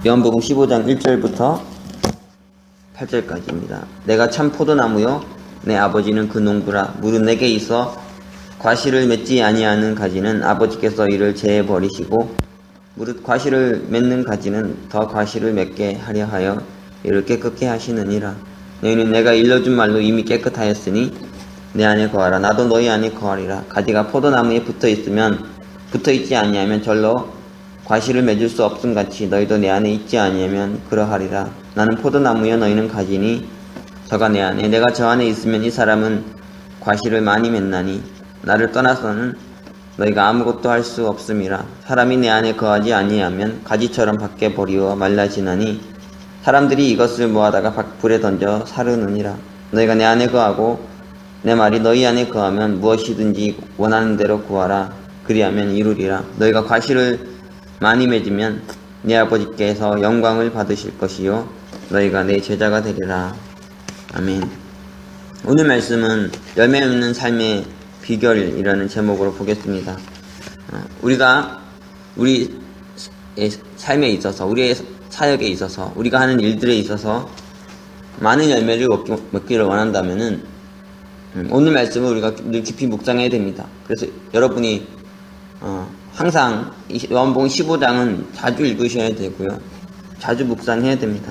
요한복음 15장 1절부터 8절까지입니다. 내가 참 포도나무요 내 아버지는 그 농부라. 무릇 내게 있어 과실을 맺지 아니하는 가지는 아버지께서 이를 제해 버리시고 무릇 과실을 맺는 가지는 더 과실을 맺게 하려 하여 이를 깨끗게 하시느니라. 너희는 내가 일러준 말로 이미 깨끗하였으니 내 안에 거하라. 나도 너희 안에 거하리라. 가지가 포도나무에 붙어있지 아니하면 절로 과실을 맺을 수 없음같이 너희도 내 안에 있지 아니하면 그러하리라. 나는 포도나무여 너희는 가지니 저가 내 안에 내가 저 안에 있으면 이 사람은 과실을 많이 맺나니 나를 떠나서는 너희가 아무것도 할 수 없음이라. 사람이 내 안에 거하지 아니하면 가지처럼 밖에 버리워 말라지나니 사람들이 이것을 모아다가 불에 던져 사르느니라. 너희가 내 안에 거하고 내 말이 너희 안에 거하면 무엇이든지 원하는 대로 구하라. 그리하면 이루리라. 너희가 과실을 많이 맺으면 네 아버지께서 영광을 받으실 것이요 너희가 내 제자가 되리라. 아멘. 오늘 말씀은 열매 없는 삶의 비결이라는 제목으로 보겠습니다. 우리가 우리의 삶에 있어서, 우리의 사역에 있어서, 우리가 하는 일들에 있어서 많은 열매를 먹기를 원한다면은 오늘 말씀을 우리가 늘 깊이 묵상해야 됩니다. 그래서 여러분이 항상 요한복음 15장은 자주 읽으셔야 되고요. 자주 묵상해야 됩니다.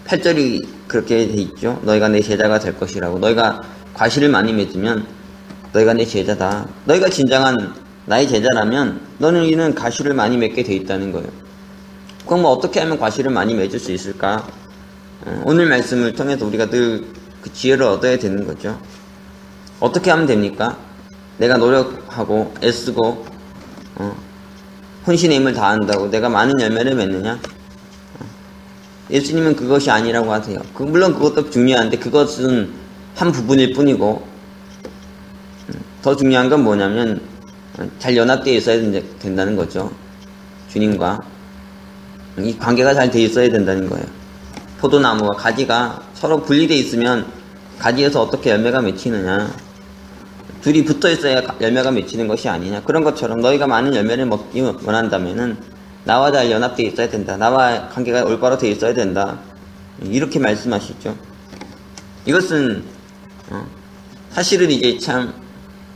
8절이 그렇게 돼 있죠. 너희가 내 제자가 될 것이라고. 너희가 과실을 많이 맺으면 너희가 내 제자다. 너희가 진정한 나의 제자라면 너희는 과실을 많이 맺게 돼 있다는 거예요. 그럼 뭐 어떻게 하면 과실을 많이 맺을 수 있을까? 오늘 말씀을 통해서 우리가 늘 그 지혜를 얻어야 되는 거죠. 어떻게 하면 됩니까? 내가 노력하고 애쓰고 혼신의 힘을 다한다고 내가 많은 열매를 맺느냐? 예수님은 그것이 아니라고 하세요. 물론 그것도 중요한데 그것은 한 부분일 뿐이고 더 중요한 건 뭐냐면 잘 연합되어 있어야 된다는 거죠. 주님과 이 관계가 잘 되어 있어야 된다는 거예요. 포도나무와 가지가 서로 분리되어 있으면 가지에서 어떻게 열매가 맺히느냐? 둘이 붙어 있어야 열매가 맺히는 것이 아니냐? 그런 것처럼 너희가 많은 열매를 먹기 원한다면은 나와 잘 연합되어 있어야 된다. 나와 관계가 올바로 되어 있어야 된다. 이렇게 말씀하시죠. 이것은 사실은 이제 참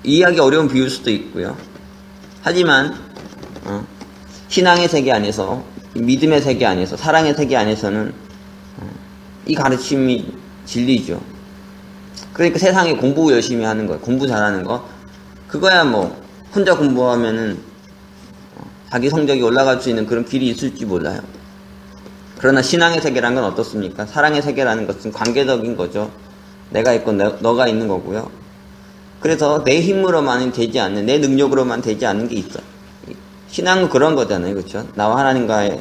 이해하기 어려운 비유일 수도 있고요. 하지만 신앙의 세계 안에서, 믿음의 세계 안에서, 사랑의 세계 안에서는 이 가르침이 진리죠. 그러니까 세상에 공부 열심히 하는 거, 공부 잘하는 거, 그거야 뭐 혼자 공부하면은 자기 성적이 올라갈 수 있는 그런 길이 있을지 몰라요. 그러나 신앙의 세계라는 건 어떻습니까? 사랑의 세계라는 것은 관계적인 거죠. 내가 있고 너가 있는 거고요. 그래서 내 힘으로만 되지 않는, 내 능력으로만 되지 않는 게 있어. 신앙은 그런 거잖아요. 그렇죠? 나와 하나님과의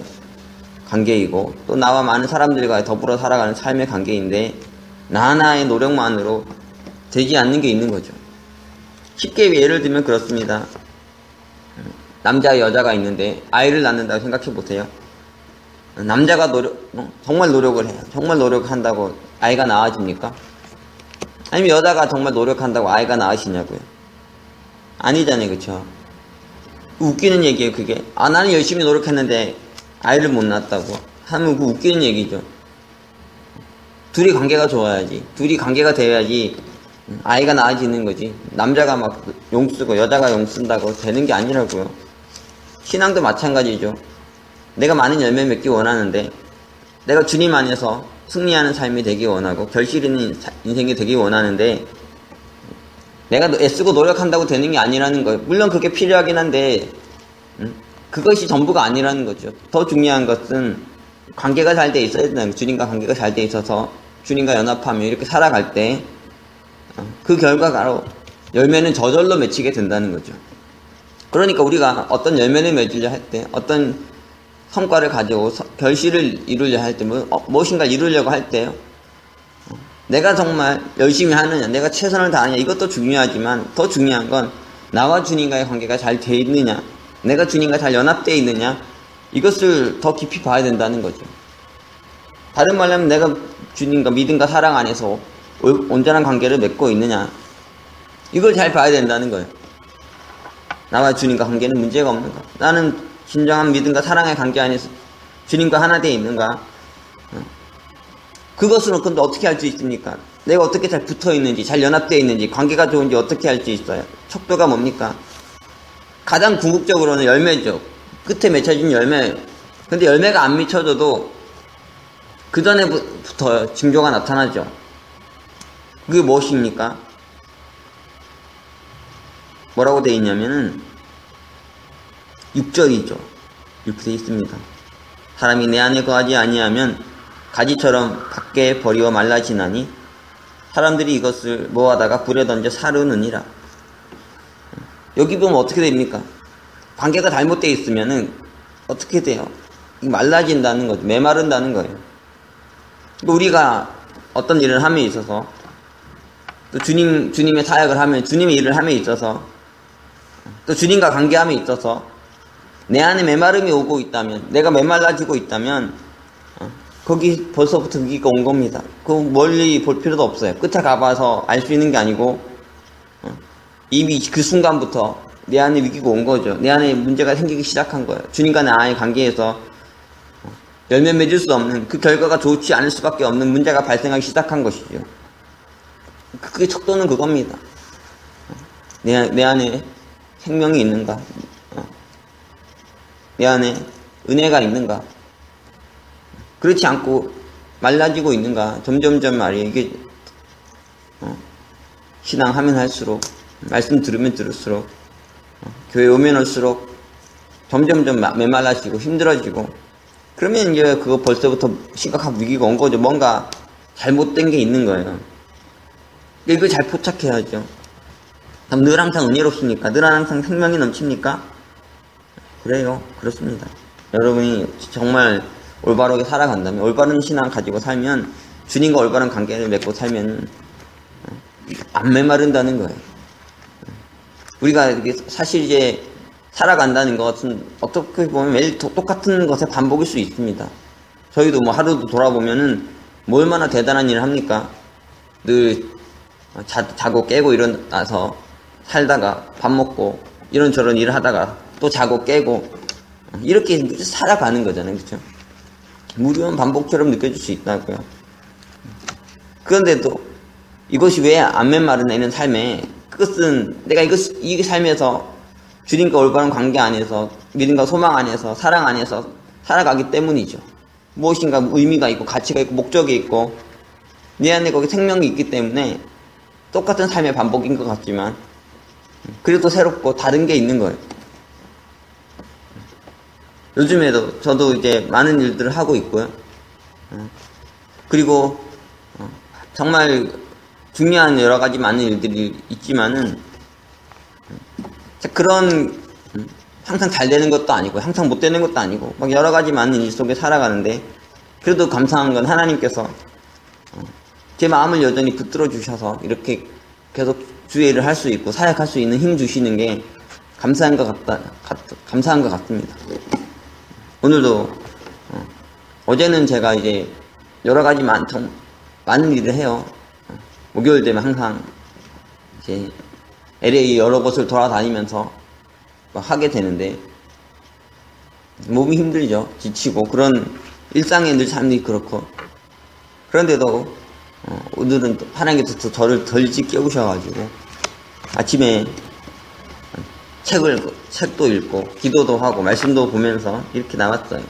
관계이고 또 나와 많은 사람들과 더불어 살아가는 삶의 관계인데 나 하나의 노력만으로 되지 않는 게 있는 거죠. 쉽게 예를 들면 그렇습니다. 남자와 여자가 있는데 아이를 낳는다고 생각해 보세요. 남자가 정말 노력을 해요. 정말 노력한다고 아이가 나아집니까? 아니면 여자가 정말 노력한다고 아이가 나으시냐고요? 아니잖아요. 그쵸? 웃기는 얘기예요. 그게. 나는 열심히 노력했는데 아이를 못 낳았다고 하면 그 웃기는 얘기죠. 둘이 관계가 좋아야지. 둘이 관계가 되어야지 아이가 나아지는 거지. 남자가 막 용 쓰고 여자가 용 쓴다고 되는 게 아니라고요. 신앙도 마찬가지죠. 내가 많은 열매 맺기 원하는데 내가 주님 안에서 승리하는 삶이 되기 원하고 결실 있는 인생이 되기 원하는데 내가 애쓰고 노력한다고 되는 게 아니라는 거예요. 물론 그게 필요하긴 한데 그것이 전부가 아니라는 거죠. 더 중요한 것은 관계가 잘 돼 있어야 된다는 거예요. 주님과 관계가 잘 돼 있어서 주님과 연합하며 이렇게 살아갈 때 그 결과로 열매는 저절로 맺히게 된다는 거죠. 그러니까 우리가 어떤 열매를 맺으려 할 때, 어떤 성과를 가지고 결실을 이루려 할 때, 무엇인가 이루려고 할 때요. 내가 정말 열심히 하느냐, 내가 최선을 다하느냐, 이것도 중요하지만 더 중요한 건 나와 주님과의 관계가 잘 돼 있느냐, 내가 주님과 잘 연합되어 있느냐, 이것을 더 깊이 봐야 된다는 거죠. 다른 말로 하면 내가 주님과 믿음과 사랑 안에서 온전한 관계를 맺고 있느냐, 이걸 잘 봐야 된다는 거예요. 나와 주님과 관계는 문제가 없는가. 나는 진정한 믿음과 사랑의 관계 안에서 주님과 하나 되어 있는가? 그것으로 근데 어떻게 알 수 있습니까? 내가 어떻게 잘 붙어 있는지, 잘 연합되어 있는지, 관계가 좋은지 어떻게 알 수 있어요? 척도가 뭡니까? 가장 궁극적으로는 열매죠. 끝에 맺혀진 열매. 근데 열매가 안 맺혀져도 그 전에부터 징조가 나타나죠. 그게 무엇입니까? 뭐라고 되어 있냐면은 6절이죠. 이렇게 되어 있습니다. 사람이 내 안에 거하지 아니하면 가지처럼 밖에 버리어 말라지나니 사람들이 이것을 모아다가 불에 던져 사르느니라. 여기 보면 어떻게 됩니까? 관계가 잘못되어 있으면은 어떻게 돼요? 말라진다는 거죠. 메마른다는 거예요. 우리가 어떤 일을 함에 있어서 또 주님의 사역을 하면 주님의 일을 함에 있어서 또 주님과 관계함에 있어서 내 안에 메마름이 오고 있다면, 내가 메말라지고 있다면 거기 벌써부터 위기가 온 겁니다. 그 멀리 볼 필요도 없어요. 끝에 가봐서 알 수 있는 게 아니고 이미 그 순간부터 내 안에 위기가 온 거죠. 내 안에 문제가 생기기 시작한 거예요. 주님과 나의 관계에서 열매 맺을 수 없는, 그 결과가 좋지 않을 수밖에 없는 문제가 발생하기 시작한 것이죠. 그게 척도는 그겁니다. 내 안에 생명이 있는가? 내 안에 은혜가 있는가? 그렇지 않고 말라지고 있는가? 점점점 말이에요. 이게 신앙하면 할수록, 말씀 들으면 들을수록, 교회 오면 올수록 점점점 메말라지고 힘들어지고, 그러면 이제 그거 벌써부터 심각한 위기가 온 거죠. 뭔가 잘못된 게 있는 거예요. 이걸 잘 포착해야죠. 그럼 늘 항상 은혜롭습니까? 늘 항상 생명이 넘칩니까? 그래요. 그렇습니다. 여러분이 정말 올바르게 살아간다면, 올바른 신앙 가지고 살면, 주님과 올바른 관계를 맺고 살면 안 메마른다는 거예요. 우리가 사실 이제 살아간다는 것은 어떻게 보면 매일 똑같은 것의 반복일 수 있습니다. 저희도 뭐 하루도 돌아보면은 뭐 얼마나 대단한 일을 합니까? 늘 자고 깨고 일어나서 살다가 밥 먹고 이런저런 일을 하다가 또 자고 깨고 이렇게 살아가는 거잖아요. 그렇죠? 무료한 반복처럼 느껴질 수 있다고요. 그런데도 이것이 왜 안 메마르나 이런 삶에, 그것은 내가 이 삶에서 주님과 올바른 관계 안에서, 믿음과 소망 안에서, 사랑 안에서 살아가기 때문이죠. 무엇인가 의미가 있고 가치가 있고 목적이 있고 내 안에 거기 생명이 있기 때문에 똑같은 삶의 반복인 것 같지만 그래도 새롭고 다른 게 있는 거예요. 요즘에도 저도 이제 많은 일들을 하고 있고요. 그리고 정말 중요한 여러 가지 많은 일들이 있지만은 그런 항상 잘 되는 것도 아니고 항상 못 되는 것도 아니고 막 여러 가지 많은 일 속에 살아가는데, 그래도 감사한 건 하나님께서 제 마음을 여전히 붙들어 주셔서 이렇게 계속 주의 일을 할 수 있고 사역할 수 있는 힘 주시는 게 감사한 것 같습니다. 오늘도 어제는 제가 이제 여러 가지 많은 일을 해요. 목요일 되면 항상 이제 LA 여러 곳을 돌아다니면서 하게 되는데 몸이 힘들죠. 지치고 그런 일상의 늘 삶이 그렇고, 그런데도 오늘은 하나님께서 저를 덜 일찍 깨우셔가지고 아침에 책도 읽고 기도도 하고 말씀도 보면서 이렇게 나왔어요.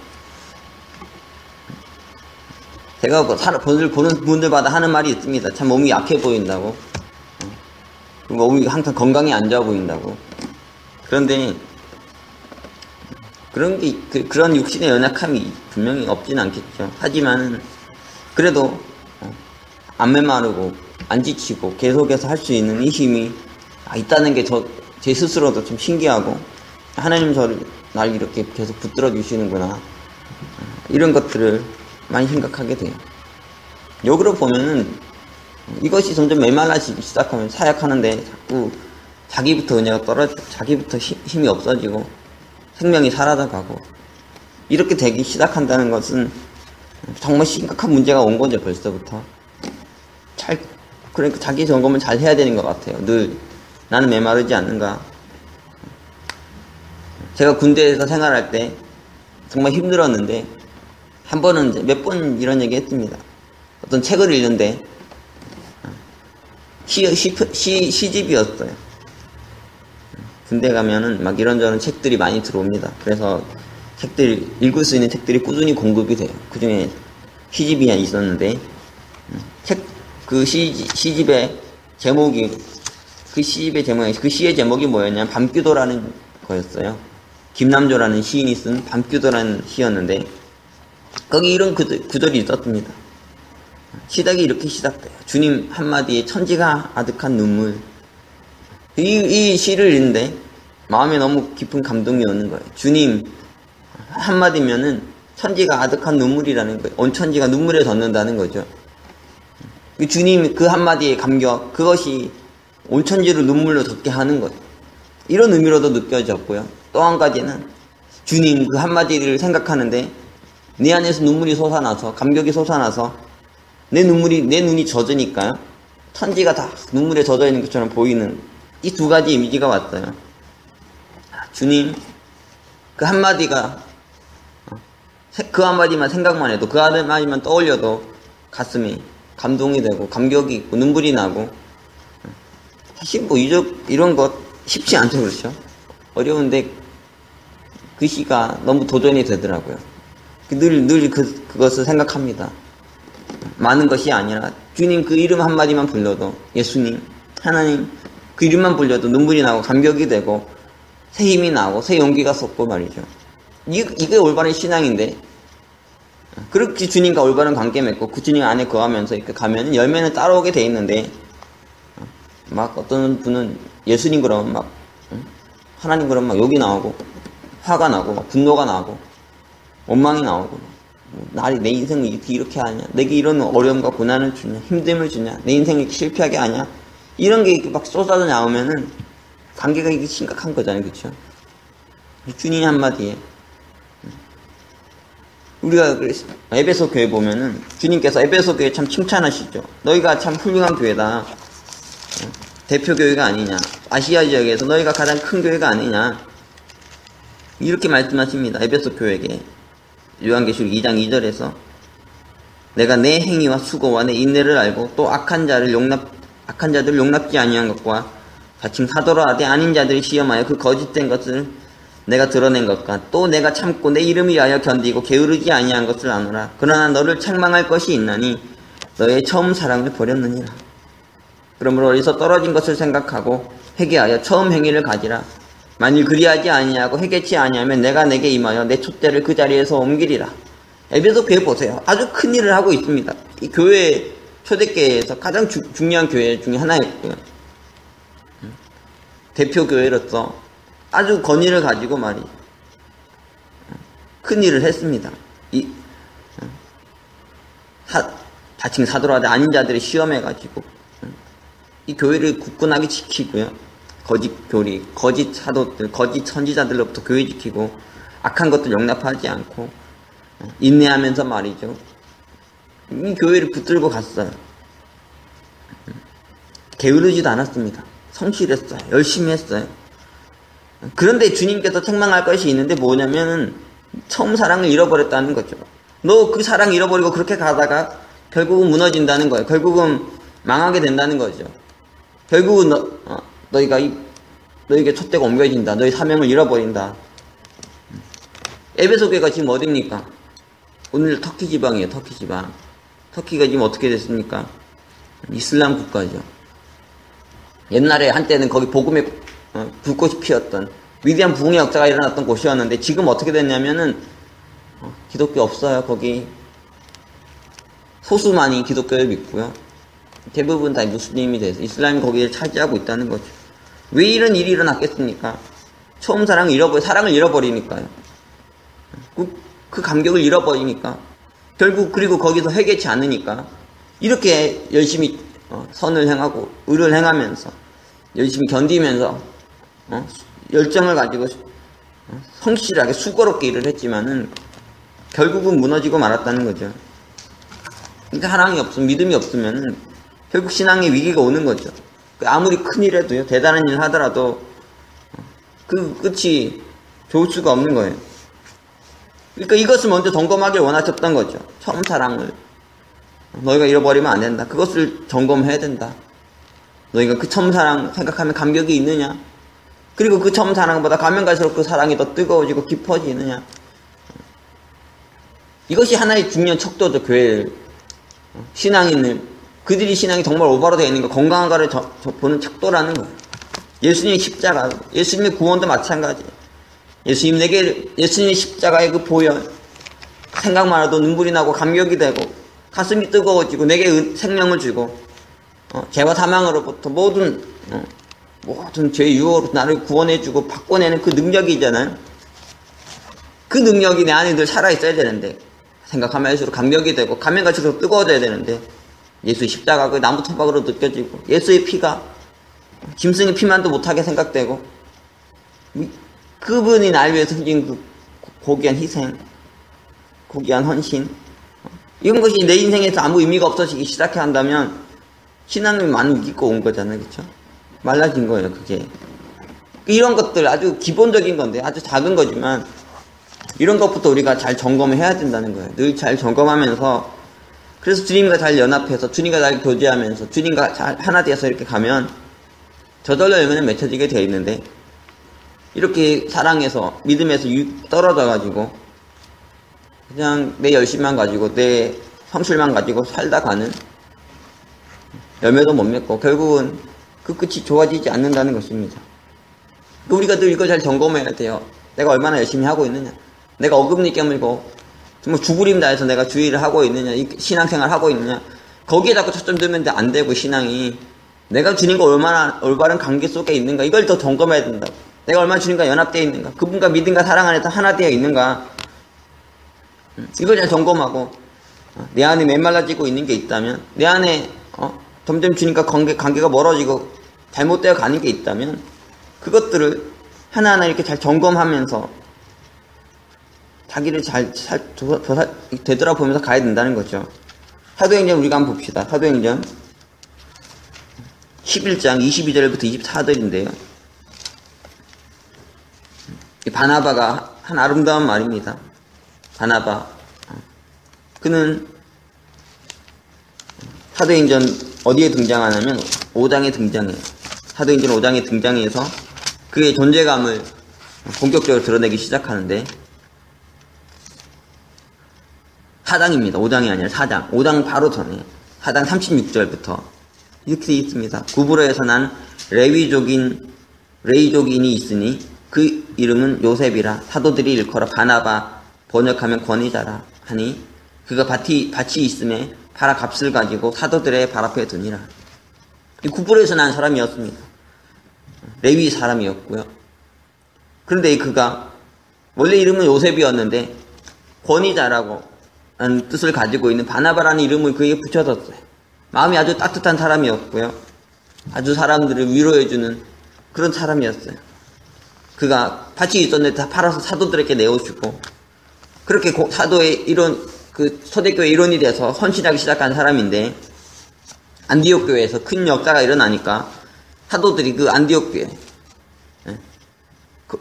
제가 오늘 보는 분들마다 하는 말이 있습니다. 참 몸이 약해 보인다고, 몸이 항상 건강이 안 좋아 보인다고. 그런데 그런 육신의 연약함이 분명히 없진 않겠죠. 하지만 그래도 안 메마르고 안 지치고 계속해서 할 수 있는 이 힘이 있다는 게 제 스스로도 좀 신기하고, 하나님 날 이렇게 계속 붙들어 주시는구나, 이런 것들을 많이 생각하게 돼요. 역으로 보면은 이것이 점점 메말라지기 시작하면 사역하는데 자꾸 자기부터 은혜가 떨어지고 자기부터 힘이 없어지고 생명이 사라져가고 이렇게 되기 시작한다는 것은 정말 심각한 문제가 온 거죠. 벌써부터 그러니까 자기 점검을 잘 해야 되는 것 같아요. 늘 나는 메마르지 않는가, 제가 군대에서 생활할 때 정말 힘들었는데 한 번은 몇 번 이런 얘기 했습니다. 어떤 책을 읽는데 시집이었어요. 군대 가면은 막 이런저런 책들이 많이 들어옵니다. 그래서 책들, 읽을 수 있는 책들이 꾸준히 공급이 돼요. 그 중에 시집이 있었는데, 그 시집의 제목이, 그 시의 제목이 뭐였냐면, 밤규도라는 거였어요. 김남조라는 시인이 쓴 밤규도라는 시였는데, 거기 이런 구절이 있었습니다. 시작이 이렇게 시작돼요. 주님 한마디에 천지가 아득한 눈물. 이 시를 읽는데, 마음에 너무 깊은 감동이 오는 거예요. 주님 한마디면은 천지가 아득한 눈물이라는 거예요. 온 천지가 눈물에 젖는다는 거죠. 주님 그 한마디의 감격, 그것이 온 천지를 눈물로 젖게 하는 거예요. 이런 의미로도 느껴졌고요. 또 한 가지는 주님 그 한마디를 생각하는데 내 안에서 눈물이 솟아나서, 감격이 솟아나서 내 눈이 젖으니까요. 천지가 다 눈물에 젖어 있는 것처럼 보이는 이 두 가지 이미지가 왔어요. 주님 그 한마디가, 그 한마디만 생각만 해도, 그 한마디만 떠올려도 가슴이 감동이 되고 감격이 있고 눈물이 나고, 사실 뭐 이런 것 쉽지 않죠. 그렇죠? 어려운데 그 시가 너무 도전이 되더라고요. 늘 그것을 생각합니다. 많은 것이 아니라 주님 그 이름 한마디만 불러도, 예수님, 하나님 그 이름만 불려도 눈물이 나고 감격이 되고 새 힘이 나고 새 용기가 솟고 말이죠. 이게 올바른 신앙인데, 그렇게 주님과 올바른 관계 맺고 그 주님 안에 거하면서 이렇게 가면 열매는 따라오게 돼 있는데, 막 어떤 분은 예수님 그러면 막, 하나님 그러면 막 욕이 나오고 화가 나고 막 분노가 나고 원망이 나오고, 내 인생을 이렇게 하냐, 내게 이런 어려움과 고난을 주냐, 힘듦을 주냐, 내 인생을 이렇게 실패하게 하냐, 이런 게 이렇게 막 쏟아져 나오면은 관계가 이게 심각한 거잖아요. 그렇죠? 주님 한마디에, 우리가 에베소 교회 보면은 주님께서 에베소 교회 참 칭찬하시죠. 너희가 참 훌륭한 교회다. 대표 교회가 아니냐. 아시아 지역에서 너희가 가장 큰 교회가 아니냐. 이렇게 말씀하십니다. 에베소 교회에게. 요한계시록 2장 2절에서 내가 내 행위와 수고와 내 인내를 알고 또 악한 자들 용납지 아니한 것과 자칭 사도라 하되 아닌 자들이 시험하여 그 거짓된 것을 내가 드러낸 것과 또 내가 참고 내 이름을 위하여 견디고 게으르지 아니한 것을 아노라. 그러나 너를 책망할 것이 있나니 너의 처음 사랑을 버렸느니라. 그러므로 어디서 떨어진 것을 생각하고 회개하여 처음 행위를 가지라. 만일 그리하지 아니하고 회개치 아니하면 내가 내게 임하여 내 촛대를 그 자리에서 옮기리라. 에베소 교회 보세요. 아주 큰 일을 하고 있습니다. 이 교회 초대교회에서 가장 중요한 교회 중에 하나였고요. 대표 교회로서 아주 권위를 가지고 큰 일을 했습니다. 자칭 사도라도 아닌 자들이 시험해가지고 이 교회를 굳건하게 지키고요. 거짓 교리, 거짓 사도들, 거짓 선지자들로부터 교회 지키고 악한 것들 용납하지 않고 인내하면서 말이죠. 이 교회를 붙들고 갔어요. 게으르지도 않았습니다. 성실했어요. 열심히 했어요. 그런데 주님께서 책망할 것이 있는데 뭐냐면은 처음 사랑을 잃어버렸다는 거죠. 너 그 사랑 잃어버리고 그렇게 가다가 결국은 무너진다는 거예요. 결국은 망하게 된다는 거죠. 결국은 너에게 촛대가 옮겨진다. 너의 사명을 잃어버린다. 에베소 교회가 지금 어딥니까? 오늘 터키 지방이에요. 터키 지방. 터키가 지금 어떻게 됐습니까? 이슬람 국가죠. 옛날에 한때는 거기 복음의 불꽃이 피었던 위대한 부흥의 역사가 일어났던 곳이었는데 지금 어떻게 됐냐면은 기독교 없어요. 거기 소수만이 기독교를 믿고요. 대부분 다 무슬림이 돼서 이슬람이 거기를 차지하고 있다는 거죠. 왜 이런 일이 일어났겠습니까? 처음 사랑을 잃어버리니까요. 그 감격을 잃어버리니까. 결국 그리고 거기서 회개치 않으니까 이렇게 열심히 선을 행하고 의를 행하면서 열심히 견디면서 열정을 가지고 성실하게 수고롭게 일을 했지만은 결국은 무너지고 말았다는 거죠. 그러니까 사랑이 없으면, 믿음이 없으면은 결국 신앙의 위기가 오는 거죠. 아무리 큰 일해도요, 대단한 일을 하더라도 그 끝이 좋을 수가 없는 거예요. 그러니까 이것을 먼저 점검하길 원하셨던 거죠. 처음 사랑을. 너희가 잃어버리면 안 된다. 그것을 점검해야 된다. 너희가 그 처음 사랑 생각하면 감격이 있느냐? 그리고 그 처음 사랑보다 가면 갈수록 그 사랑이 더 뜨거워지고 깊어지느냐? 이것이 하나의 중요한 척도죠. 교회를. 신앙인을. 그들이 신앙이 정말 올바로 되어 있는 거, 건강한가를 보는 척도라는 거예요. 예수님의 십자가, 예수님의 구원도 마찬가지예요. 예수님의 십자가의 그 보혈, 생각만 해도 눈물이 나고 감격이 되고 가슴이 뜨거워지고 내게 생명을 주고 죄와 사망으로부터 모든 죄의 유혹으로 나를 구원해주고 바꿔내는 그 능력이잖아요. 그 능력이 내 안에 늘 살아있어야 되는데 생각하면 할수록 감격이 되고 가면 갈수록 뜨거워져야 되는데 예수의 십자가 그 나무 토막으로 느껴지고 예수의 피가 짐승의 피만도 못하게 생각되고 그분이 날 위해서 흘린 그 고귀한 희생, 고귀한 헌신, 이런 것이 내 인생에서 아무 의미가 없어지기 시작해 한다면 신앙을 많이 믿고 온 거잖아요. 그렇죠? 말라진 거예요. 그게 이런 것들 아주 기본적인 건데 아주 작은 거지만 이런 것부터 우리가 잘 점검을 해야 된다는 거예요. 늘 잘 점검하면서 그래서 주님과 잘 연합해서 주님과 잘 교제하면서 주님과 잘 하나 되어서 이렇게 가면 저절로 열매는 맺혀지게 되어 있는데 이렇게 사랑에서 믿음에서 떨어져 가지고 그냥 내 열심만 가지고 내 성실만 가지고 살다 가는 열매도 못 맺고 결국은 그 끝이 좋아지지 않는다는 것입니다. 우리가 늘 이거 잘 점검해야 돼요. 내가 얼마나 열심히 하고 있느냐, 내가 어금니 깨물고 정말 죽으림 다해서 내가 주의를 하고 있느냐, 이 신앙생활 하고 있느냐, 거기에 자꾸 초점 두면 안 되고 신앙이 내가 주님과 얼마나 올바른 관계 속에 있는가 이걸 더 점검해야 된다고. 내가 얼마나 주님과 연합되어 있는가, 그분과 믿음과 사랑 안에서 하나 되어 있는가, 이걸 잘 점검하고 내 안에 메말라지고 있는 게 있다면, 내 안에 점점 주님과 관계가 멀어지고 잘못되어 가는 게 있다면 그것들을 하나하나 이렇게 잘 점검하면서 자기를 잘 되돌아보면서 가야 된다는 거죠. 사도행전 우리가 한번 봅시다. 사도행전 11장 22절부터 24절인데요. 바나바가 한 아름다운 말입니다. 바나바. 그는 사도행전 어디에 등장하냐면 5장에 등장해요. 사도행전 5장에 등장해서 그의 존재감을 본격적으로 드러내기 시작하는데 4장입니다. 5장이 아니라 4장. 5장 바로 전에 4장 36절부터 이렇게 되어 있습니다. 구브로에서 난 레위족인이 있으니 그 이름은 요셉이라 사도들이 일컬어 바나바 번역하면 권위자라 하니 그가 밭이 있음에 팔아 값을 가지고 사도들의 발 앞에 두니라. 이 구브로에서 난 사람이었습니다. 레위 사람이었고요. 그런데 그가 원래 이름은 요셉이었는데 권위자라고 하는 뜻을 가지고 있는 바나바라는 이름을 그에게 붙여줬어요. 마음이 아주 따뜻한 사람이었고요. 아주 사람들을 위로해주는 그런 사람이었어요. 그가 밭이 있었는데 다 팔아서 사도들에게 내어주고 그렇게 사도의 초대교회 일원이 돼서 헌신하기 시작한 사람인데 안디옥 교회에서 큰 역사가 일어나니까 사도들이 그 안디옥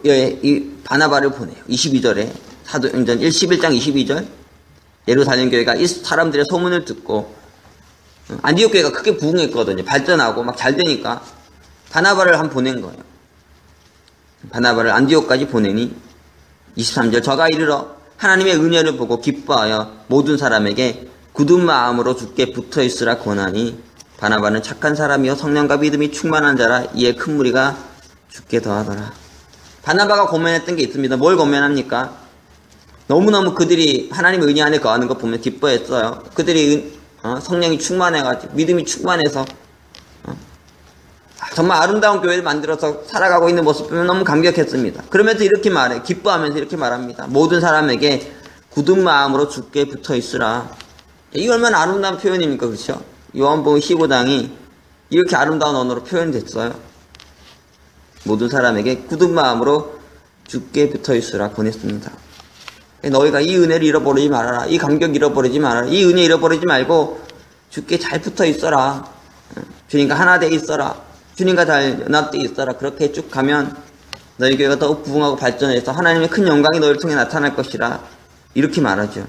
교회에 이 바나바를 보내요. 22절에 사도행전 11장 22절 예루살렘 교회가 이 사람들의 소문을 듣고 안디옥 교회가 크게 부흥했거든요. 발전하고 막 잘 되니까 바나바를 한 보낸 거예요. 바나바를 안디옥까지 보내니 23절 저가 이르러 하나님의 은혜를 보고 기뻐하여 모든 사람에게 굳은 마음으로 주께 붙어있으라 권하니 바나바는 착한 사람이요 성령과 믿음이 충만한 자라 이에 큰 무리가 주께 더하더라. 바나바가 고면했던 게 있습니다. 뭘 고면합니까? 너무너무 그들이 하나님의 은혜 안에 거하는 거 보면 기뻐했어요. 그들이 성령이 충만해가지고 믿음이 충만해서 정말 아름다운 교회를 만들어서 살아가고 있는 모습 보면 너무 감격했습니다. 그러면서 이렇게 말해, 기뻐하면서 이렇게 말합니다. 모든 사람에게 굳은 마음으로 주께 붙어있으라. 이게 얼마나 아름다운 표현입니까? 그렇죠? 요한복음 15장이 이렇게 아름다운 언어로 표현됐어요. 모든 사람에게 굳은 마음으로 주께 붙어있으라 권했습니다. 너희가 이 은혜를 잃어버리지 말아라. 이 감격 잃어버리지 말아라. 이 은혜 잃어버리지 말고 주께 잘 붙어있어라. 주님과 하나 돼 있어라. 주님과 잘 연합돼 있어라. 그렇게 쭉 가면 너희 교회가 더욱 부흥하고 발전해서 하나님의 큰 영광이 너희를 통해 나타날 것이라. 이렇게 말하죠.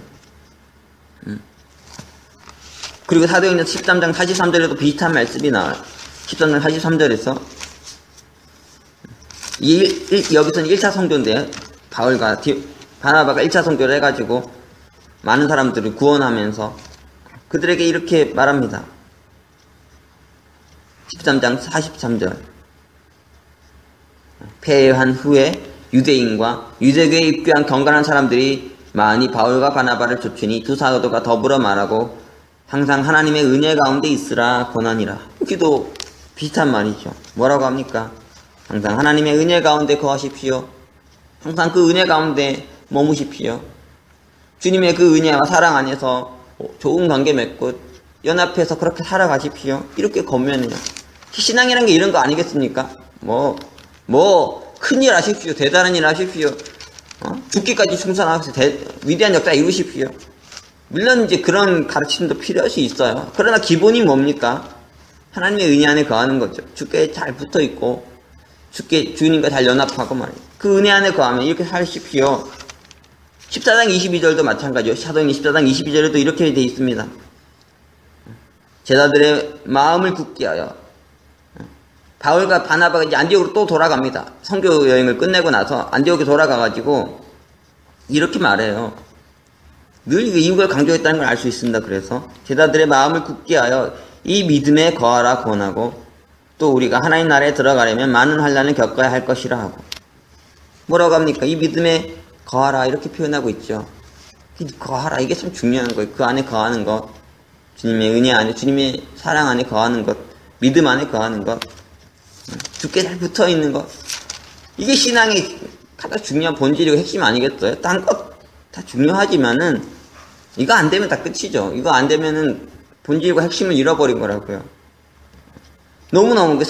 그리고 사도행전 13장 43절에도 비슷한 말씀이 나와요. 13장 43절에서 여기서는 1차 성교인데 바울과 바나바가 1차 성교를 해가지고 많은 사람들을 구원하면서 그들에게 이렇게 말합니다. 13장 43절 폐해한 후에 유대인과 유대교에 입교한 경건한 사람들이 많이 바울과 바나바를 쫓으니 두 사도가 더불어 말하고 항상 하나님의 은혜 가운데 있으라 권하니라. 여기도 비슷한 말이죠. 뭐라고 합니까? 항상 하나님의 은혜 가운데 거하십시오. 항상 그 은혜 가운데 머무십시오. 주님의 그 은혜와 사랑 안에서 좋은 관계 맺고 연합해서 그렇게 살아가십시오. 이렇게 권면해요. 신앙이란 게 이런 거 아니겠습니까? 큰일 하십시오. 대단한 일 하십시오. 죽기까지 충성하셔서 위대한 역사 이루십시오. 물론 이제 그런 가르침도 필요할 수 있어요. 그러나 기본이 뭡니까? 하나님의 은혜 안에 거하는 거죠. 주께 잘 붙어 있고 주님과 잘 연합하고 말이에요. 그 은혜 안에 거하면 이렇게 사십시오. 14장 22절도 마찬가지요. 사도행전 14장 22절에도 이렇게 되어 있습니다. 제자들의 마음을 굳게 하여. 바울과 바나바가 이제 안디옥으로 또 돌아갑니다. 선교 여행을 끝내고 나서 안디옥에 돌아가가지고 이렇게 말해요. 늘 이걸 강조했다는 걸 알 수 있습니다. 그래서 제자들의 마음을 굳게 하여 이 믿음에 거하라 권하고 또 우리가 하나님 나라에 들어가려면 많은 환난을 겪어야 할 것이라 하고. 뭐라고 합니까? 이 믿음에 거하라 이렇게 표현하고 있죠. 거하라 이게 참 중요한 거예요. 그 안에 거하는 것, 주님의 은혜 안에, 주님의 사랑 안에 거하는 것, 믿음 안에 거하는 것, 주께 잘 붙어있는 것. 이게 신앙의 가장 중요한 본질이고 핵심 아니겠어요? 딴 것 다 중요하지만은 이거 안 되면 다 끝이죠. 이거 안 되면은 본질과 핵심을 잃어버린 거라고요. 너무너무 그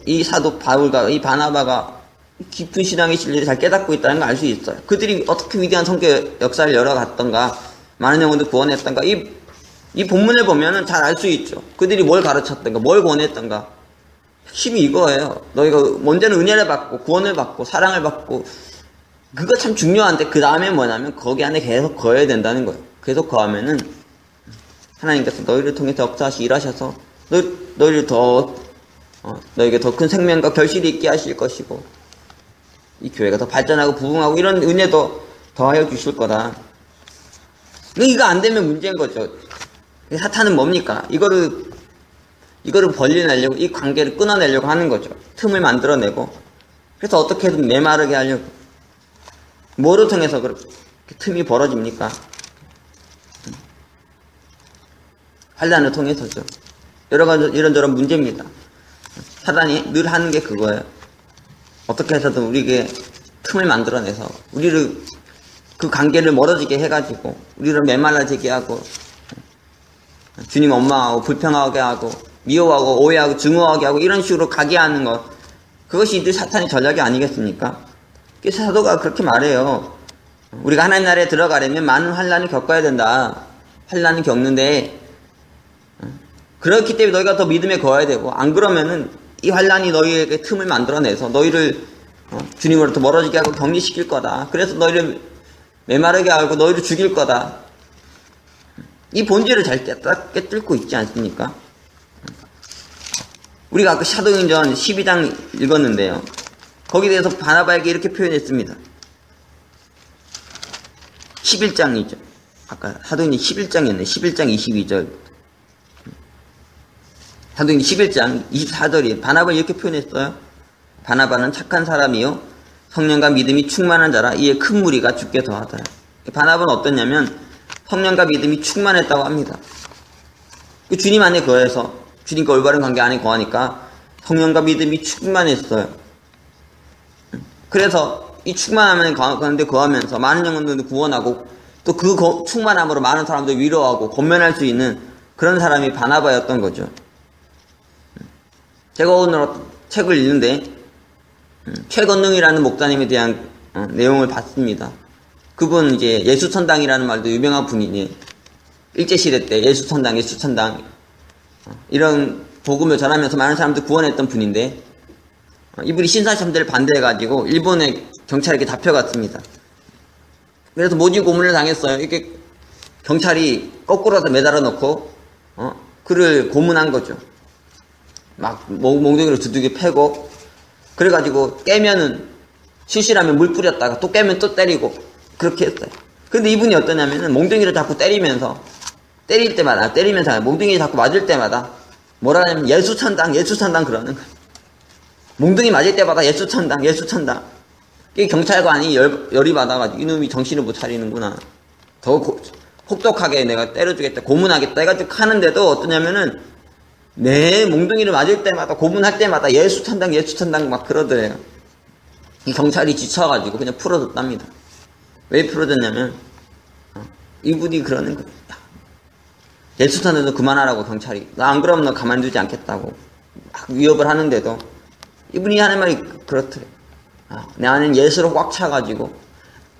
이 사도 바울과 이 바나바가 깊은 신앙의 진리를 잘 깨닫고 있다는 걸 알 수 있어요. 그들이 어떻게 위대한 성교 역사를 열어갔던가, 많은 영혼들 구원했던가, 이 본문을 보면은 잘 알 수 있죠. 그들이 뭘 가르쳤던가, 뭘 권했던가. 핵심이 이거예요. 너희가 먼저는 은혜를 받고, 구원을 받고, 사랑을 받고, 그거 참 중요한데, 그 다음에 뭐냐면, 거기 안에 계속 거해야 된다는 거예요. 계속 거하면은, 하나님께서 너희를 통해서 역사하시 일하셔서, 너희를 너에게 더 큰 생명과 결실이 있게 하실 것이고, 이 교회가 더 발전하고 부흥하고 이런 은혜도 더하여 주실 거다. 이거 안 되면 문제인 거죠. 사탄은 뭡니까? 이거를 벌려내려고, 이 관계를 끊어내려고 하는 거죠. 틈을 만들어내고. 그래서 어떻게든 메마르게 하려고. 뭐를 통해서 그렇게 틈이 벌어집니까? 환난을 통해서죠. 여러 가지 이런저런 문제입니다. 사단이 늘 하는 게 그거예요. 어떻게 해서든 우리에게 틈을 만들어내서 우리를 그 관계를 멀어지게 해가지고 우리를 메말라지게 하고 주님 원망하고 불평하게 하고 미워하고 오해하고 증오하게 하고 이런 식으로 가게 하는 것, 그것이 늘 사탄의 전략이 아니겠습니까? 그래서 사도가 그렇게 말해요. 우리가 하나님 나라에 들어가려면 많은 환난을 겪어야 된다. 환난을 겪는데 그렇기 때문에 너희가 더 믿음에 거해야 되고, 안 그러면은 이 환난이 너희에게 틈을 만들어내서 너희를 주님으로부터 멀어지게 하고 격리시킬 거다. 그래서 너희를 메마르게 하고 너희를 죽일 거다. 이 본질을 잘 깨뚫고 있지 않습니까? 우리가 아까 사도행전 12장 읽었는데요. 거기에 대해서 바나바에게 이렇게 표현했습니다. 11장이죠. 아까 사도행전 11장이었네. 11장 22절. 사도행전 11장 24절이 바나바를 이렇게 표현했어요. 바나바는 착한 사람이요 성령과 믿음이 충만한 자라 이에 큰 무리가 죽게 더하더라. 바나바는 어떠냐면 성령과 믿음이 충만했다고 합니다. 주님 안에 거해서 주님과 올바른 관계 안에 거하니까 성령과 믿음이 충만했어요. 그래서 이 충만함을 가운데 거하면서 많은 영혼들도 구원하고 또 그 충만함으로 많은 사람들 위로하고 권면할 수 있는 그런 사람이 바나바였던 거죠. 제가 오늘 책을 읽는데 최건능이라는 목사님에 대한 내용을 봤습니다. 그분 이제 예수천당이라는 말도 유명한 분이니 일제시대 때 예수천당 이런 복음을 전하면서 많은 사람들 구원했던 분인데 이분이 신사참대를 반대해가지고 일본의 경찰에게 잡혀갔습니다. 그래서 모진 고문을 당했어요. 이렇게 경찰이 거꾸로서 매달아 놓고 그를 고문한 거죠. 막 몽둥이로 두들겨 패고, 그래가지고 깨면은 실실하면 물 뿌렸다가 또 깨면 또 때리고 그렇게 했어요. 근데 이분이 어떠냐면은 몽둥이를 자꾸 때리면서 몽둥이 자꾸 맞을 때마다 뭐라 하냐면 예수천당 그러는 거예요. 몽둥이 맞을 때마다 예수천당. 이게 경찰관이 열이 받아가지고 이놈이 정신을 못 차리는구나. 더 혹독하게 내가 때려주겠다, 고문하겠다 해가지고 하는데도 어떠냐면은 내 몽둥이를 맞을 때마다, 고문할 때마다 예수천당 막 그러더래요. 이 경찰이 지쳐가지고 그냥 풀어줬답니다. 왜 풀어줬냐면 이분이 그러는 거예요. 예수천당도 그만하라고 경찰이. 나 안 그러면 너 가만두지 않겠다고 막 위협을 하는데도 이분이 하는 말이 그렇더래. 내 안에는 예수로 꽉 차가지고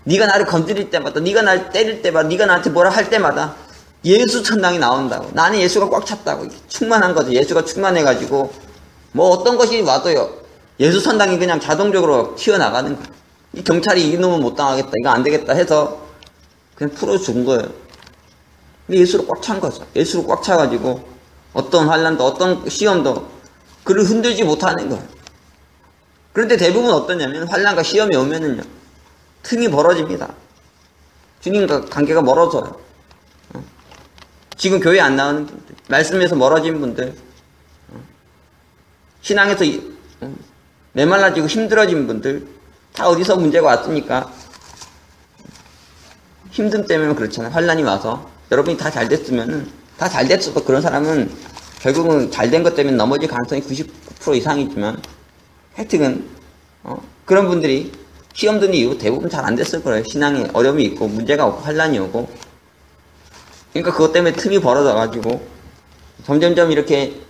네가 나를 건드릴 때마다, 네가 나를 때릴 때마다, 네가 나한테 뭐라 할 때마다 예수 천당이 나온다고. 나는 예수가 꽉 찼다고. 충만한 거죠. 예수가 충만해가지고 뭐 어떤 것이 와도요, 예수 천당이 그냥 자동적으로 튀어나가는 거예요. 이 경찰이 이놈은 못 당하겠다, 이거 안 되겠다 해서 그냥 풀어준 거예요. 근데 예수로 꽉 찬 거죠. 예수로 꽉 차가지고 어떤 환난도 어떤 시험도 그를 흔들지 못하는 거예요. 그런데 대부분 어떠냐면 환난과 시험이 오면은요, 틈이 벌어집니다. 주님과 관계가 멀어져요. 지금 교회 안 나오는 분들, 말씀에서 멀어진 분들, 신앙에서 메말라지고 힘들어진 분들, 다 어디서 문제가 왔습니까? 힘듦 때문에 그렇잖아요. 환난이 와서. 여러분이 다 잘 됐어도 그런 사람은 결국은 잘 된 것 때문에 넘어질 가능성이 90% 이상이지만, 하여튼 그런 분들이 시험 든 이후 대부분 잘 안 됐을 거예요. 신앙에 어려움이 있고 문제가 없고 환난이 오고. 그러니까 그것 때문에 틈이 벌어져가지고 점점점 이렇게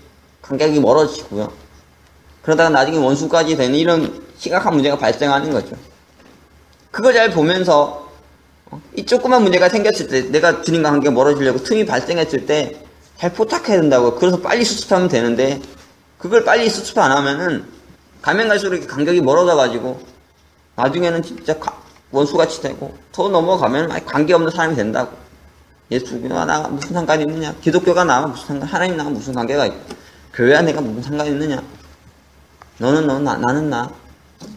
관계가 멀어지고요. 그러다가 나중에 원수까지 되는 이런 심각한 문제가 발생하는 거죠. 그걸 잘 보면서 이 조그만 문제가 생겼을 때, 내가 주님과 관계가 멀어지려고 틈이 발생했을 때 잘 포착해야 된다고. 그래서 빨리 수습하면 되는데 그걸 빨리 수습 안 하면은 가면 갈수록 이렇게 간격이 멀어져가지고 나중에는 진짜 원수같이 되고, 더 넘어가면 관계없는 사람이 된다고. 예수교가 나가 무슨 상관이 있느냐, 기독교가 나가 무슨 상관, 하나님 나가 무슨 관계가 있고, 교회와 내가 무슨 상관이 있느냐, 너는 너, 나는 나,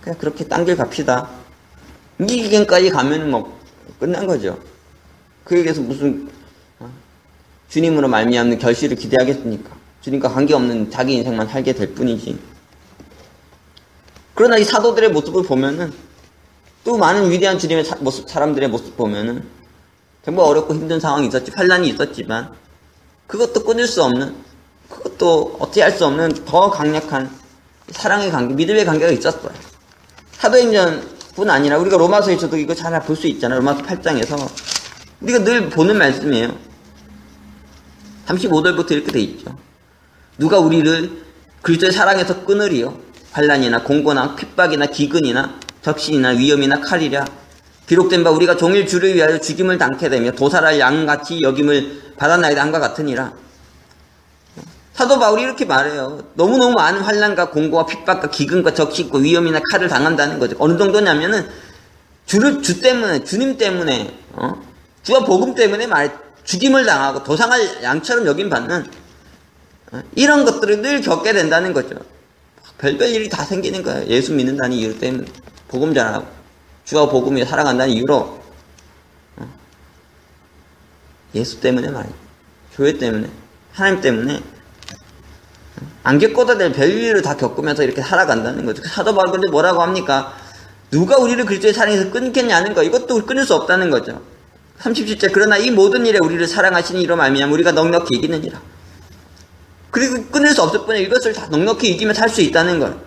그냥 그렇게 딴 길 갑시다. 이 기간까지 가면 뭐 끝난 거죠. 그에게서 무슨 주님으로 말미암는 결실을 기대하겠습니까? 주님과 관계없는 자기 인생만 살게 될 뿐이지. 그러나 이 사도들의 모습을 보면은, 또 많은 위대한 주님의 사람들의 모습 보면은 정말 어렵고 힘든 상황이 있었지, 환난이 있었지만 그것도 끊을 수 없는, 그것도 어떻게 할 수 없는 더 강력한 사랑의 관계, 믿음의 관계가 있었어요. 사도행전뿐 아니라 우리가 로마서에서도 이거 잘 볼 수 있잖아요. 로마서 8장에서 우리가 늘 보는 말씀이에요. 35절부터 이렇게 돼 있죠. 누가 우리를 그리스도의 사랑에서 끊으리요? 환난이나 공고나 핍박이나 기근이나 적신이나 위험이나 칼이랴. 기록된 바 우리가 종일 주를 위하여 죽임을 당케 되며 도살할 양같이 여김을 받았나이다 함과 같으니라. 사도 바울이 이렇게 말해요. 너무너무 많은 환난과 공고와 핍박과 기근과 적신과 위험이나 칼을 당한다는 거죠. 어느 정도냐면은 주 때문에, 주님 때문에, 주와 복음 때문에 죽임을 당하고 도상할 양처럼 여김받는 이런 것들을 늘 겪게 된다는 거죠. 별별 일이 다 생기는 거예요. 예수 믿는다는 이유 때문에, 복음 전하고 주와 복음을 살아간다는 이유로, 예수 때문에 말이에요. 교회 때문에, 하나님 때문에 안 겪어도 될 별일을 다 겪으면서 이렇게 살아간다는 거죠. 사도 바울 근데 뭐라고 합니까? 누가 우리를 그리스도의 사랑에서 끊겠냐는 거, 이것도 끊을 수 없다는 거죠. 37절, 그러나 이 모든 일에 우리를 사랑하시니 이로 말미암아 우리가 넉넉히 이기느니라. 그리고 끊을 수 없을 뿐에 이것을 다 넉넉히 이기며 살 수 있다는 걸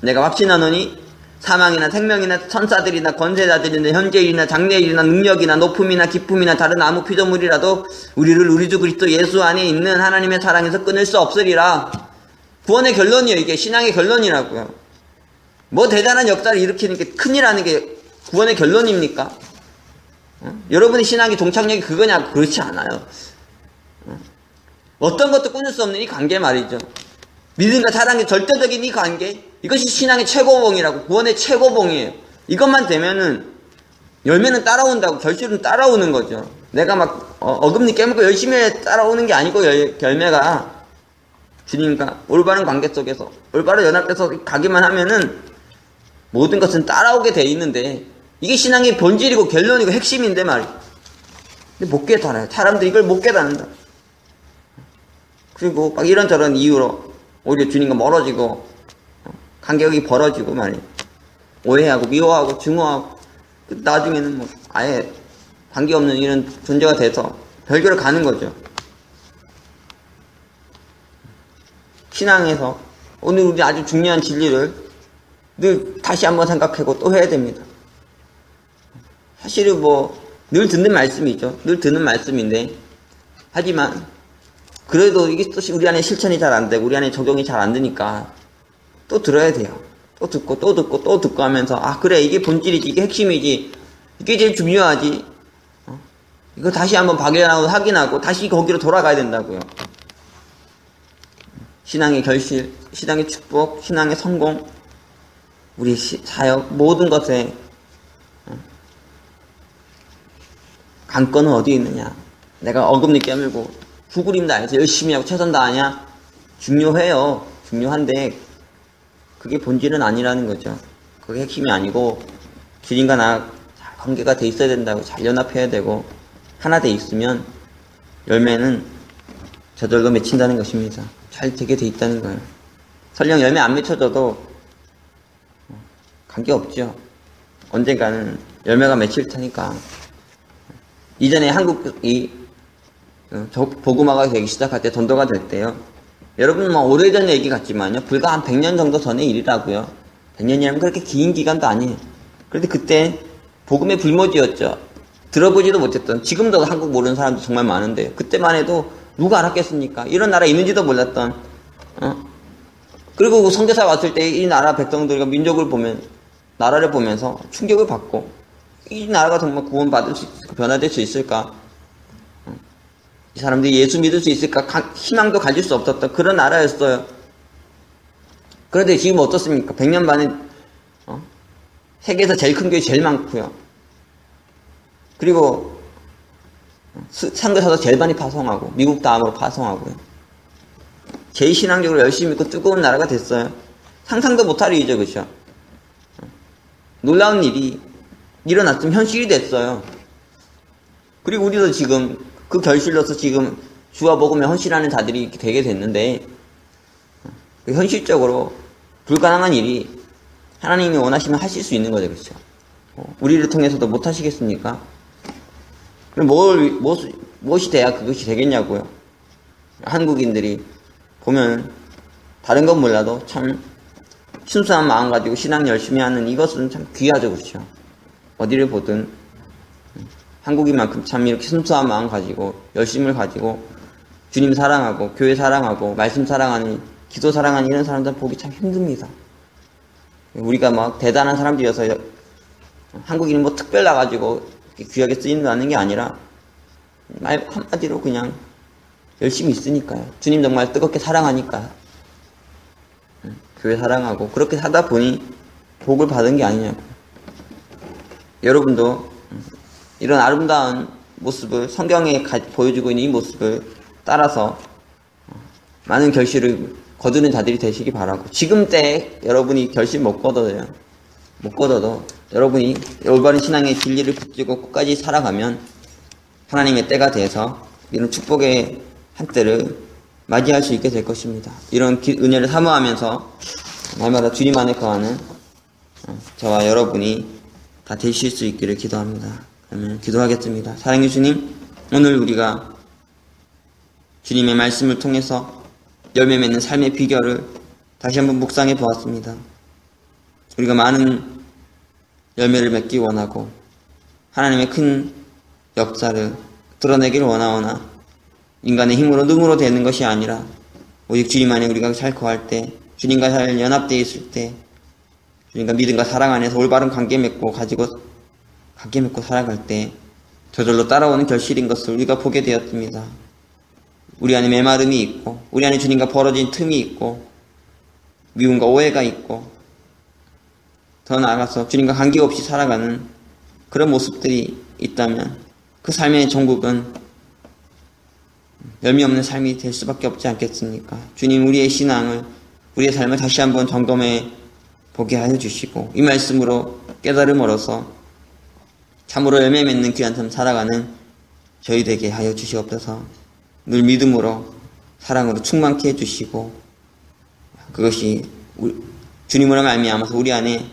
내가 확신하노니 사망이나 생명이나 천사들이나 권세자들이나 현재일이나 장래일이나 능력이나 높음이나 기쁨이나 다른 아무 피조물이라도 우리를 우리 주 그리스도 예수 안에 있는 하나님의 사랑에서 끊을 수 없으리라. 구원의 결론이에요. 이게 신앙의 결론이라고요. 뭐 대단한 역사를 일으키는 게, 큰일 하는 게 구원의 결론입니까? 여러분의 신앙의 종착역이 그거냐? 그렇지 않아요. 어떤 것도 끊을 수 없는 이 관계 말이죠. 믿음과 사랑의 절대적인 이 관계, 이것이 신앙의 최고봉이라고, 구원의 최고봉이에요. 이것만 되면은 열매는 따라온다고, 결실은 따라오는 거죠. 내가 막 어금니 깨물고 열심히 따라오는 게 아니고 열매가 주님과 올바른 관계 속에서 올바른 연합돼서 가기만 하면은 모든 것은 따라오게 돼 있는데, 이게 신앙의 본질이고 결론이고 핵심인데 말이에요. 근데 못 깨달아요. 사람들이 이걸 못 깨닫는다. 그리고 막 이런저런 이유로 오히려 주님과 멀어지고 간격이 벌어지고 말이에요. 오해하고 미워하고 증오하고 나중에는 뭐 아예 관계없는 이런 존재가 돼서 별교를 가는 거죠. 신앙에서 오늘 우리 아주 중요한 진리를 늘 다시 한번 생각하고 또 해야 됩니다. 사실은 뭐 늘 듣는 말씀이죠. 늘 듣는 말씀인데, 하지만 그래도 이게 또 우리 안에 실천이 잘 안 되고 우리 안에 적용이 잘 안 되니까 또 들어야 돼요. 또 듣고 또 듣고 또 듣고 하면서, 아 그래, 이게 본질이지, 이게 핵심이지, 이게 제일 중요하지, 이거 다시 한번 발견하고 확인하고 다시 거기로 돌아가야 된다고요. 신앙의 결실, 신앙의 축복, 신앙의 성공, 우리 사역 모든 것에 관건은 어디에 있느냐. 내가 어금니 깨물고 후구림 다해서 열심히 하고 최선 다하냐? 중요해요. 중요한데 그게 본질은 아니라는 거죠. 그게 핵심이 아니고, 주님과 나 잘 관계가 돼 있어야 된다고, 잘 연합해야 되고, 하나 돼 있으면 열매는 저절로 맺힌다는 것입니다. 잘 되게 돼 있다는 거예요. 설령 열매 안 맺혀져도 관계없죠. 언젠가는 열매가 맺힐 테니까. 이전에 한국이 복음화가 되기 시작할 때, 전도가 될 때요, 여러분 뭐 오래전 얘기 같지만요, 불과 한 100년 정도 전의 일이라고요. 100년이라면 그렇게 긴 기간도 아니에요. 그런데 그때 복음의 불모지였죠. 들어보지도 못했던, 지금도 한국 모르는 사람도 정말 많은데, 그때만 해도 누가 알았겠습니까? 이런 나라 있는지도 몰랐던, 그리고 선교사 왔을 때 이 나라 백성들과 민족을 보면, 나라를 보면서 충격을 받고, 이 나라가 정말 구원받을 수 있을까? 변화될 수 있을까? 이 사람들이 예수 믿을 수 있을까? 희망도 가질 수 없었던 그런 나라였어요. 그런데 지금 어떻습니까? 100년 만에 세계에서 제일 큰 교회 제일 많고요. 그리고 선교사도 제일 많이 파송하고, 미국 다음으로 파송하고요. 제일 신앙적으로 열심히 믿고 뜨거운 나라가 됐어요. 상상도 못할 일이죠, 그렇죠? 놀라운 일이 일어났으면 현실이 됐어요. 그리고 우리도 지금 그 결실로서 지금 주와 복음에 헌신하는 자들이 이렇게 되게 됐는데, 현실적으로 불가능한 일이 하나님이 원하시면 하실 수 있는 거죠, 그렇죠? 우리를 통해서도 못 하시겠습니까? 그럼 무엇이 돼야 그것이 되겠냐고요? 한국인들이 보면 다른 건 몰라도 참 순수한 마음 가지고 신앙 열심히 하는 이것은 참 귀하죠, 그렇죠? 어디를 보든 한국인만큼 참 이렇게 순수한 마음 가지고 열심을 가지고 주님 사랑하고 교회 사랑하고 말씀 사랑하는, 기도 사랑하는 이런 사람들 보기 참 힘듭니다. 우리가 막 대단한 사람들이어서 한국인이 뭐 특별 나가지고 귀하게 쓰인다는 게 아니라 말 한마디로 그냥 열심히 있으니까요. 주님 정말 뜨겁게 사랑하니까 교회 사랑하고 그렇게 하다 보니 복을 받은 게 아니냐고. 여러분도 이런 아름다운 모습을, 성경에 보여주고 있는 이 모습을 따라서 많은 결실을 거두는 자들이 되시기 바라고, 지금 때에 여러분이 결실 못 거둬도 여러분이 올바른 신앙의 진리를 붙들고 끝까지 살아가면 하나님의 때가 돼서 이런 축복의 한때를 맞이할 수 있게 될 것입니다. 이런 은혜를 사모하면서 날마다 주님 안에 거하는 저와 여러분이 다 되실 수 있기를 기도합니다. 그러면 기도하겠습니다. 사랑해 주님, 오늘 우리가 주님의 말씀을 통해서 열매 맺는 삶의 비결을 다시 한번 묵상해 보았습니다. 우리가 많은 열매를 맺기 원하고 하나님의 큰 역사를 드러내기를 원하오나 인간의 힘으로 능으로 되는 것이 아니라 오직 주님 안에 우리가 잘 거할 때, 주님과 잘 연합되어 있을 때, 주님과 믿음과 사랑 안에서 올바른 관계 맺고 살아갈 때 저절로 따라오는 결실인 것을 우리가 보게 되었습니다. 우리 안에 메마름이 있고 우리 안에 주님과 벌어진 틈이 있고 미움과 오해가 있고 더 나아가서 주님과 관계없이 살아가는 그런 모습들이 있다면 그 삶의 종국은 열미 없는 삶이 될 수밖에 없지 않겠습니까? 주님 우리의 신앙을, 우리의 삶을 다시 한번 점검해 보게 하여 주시고 이 말씀으로 깨달음 얻어서 참으로 열매 맺는 귀한 삶 살아가는 저희 되게 하여 주시옵소서. 늘 믿음으로 사랑으로 충만케 해주시고 그것이 주님으로 말미암아서 우리 안에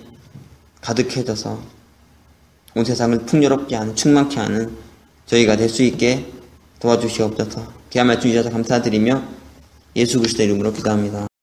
가득해져서 온 세상을 풍요롭게 하는, 충만케 하는 저희가 될 수 있게 도와주시옵소서. 귀한 말씀 주셔서 감사드리며 예수 그리스도의 이름으로 기도합니다.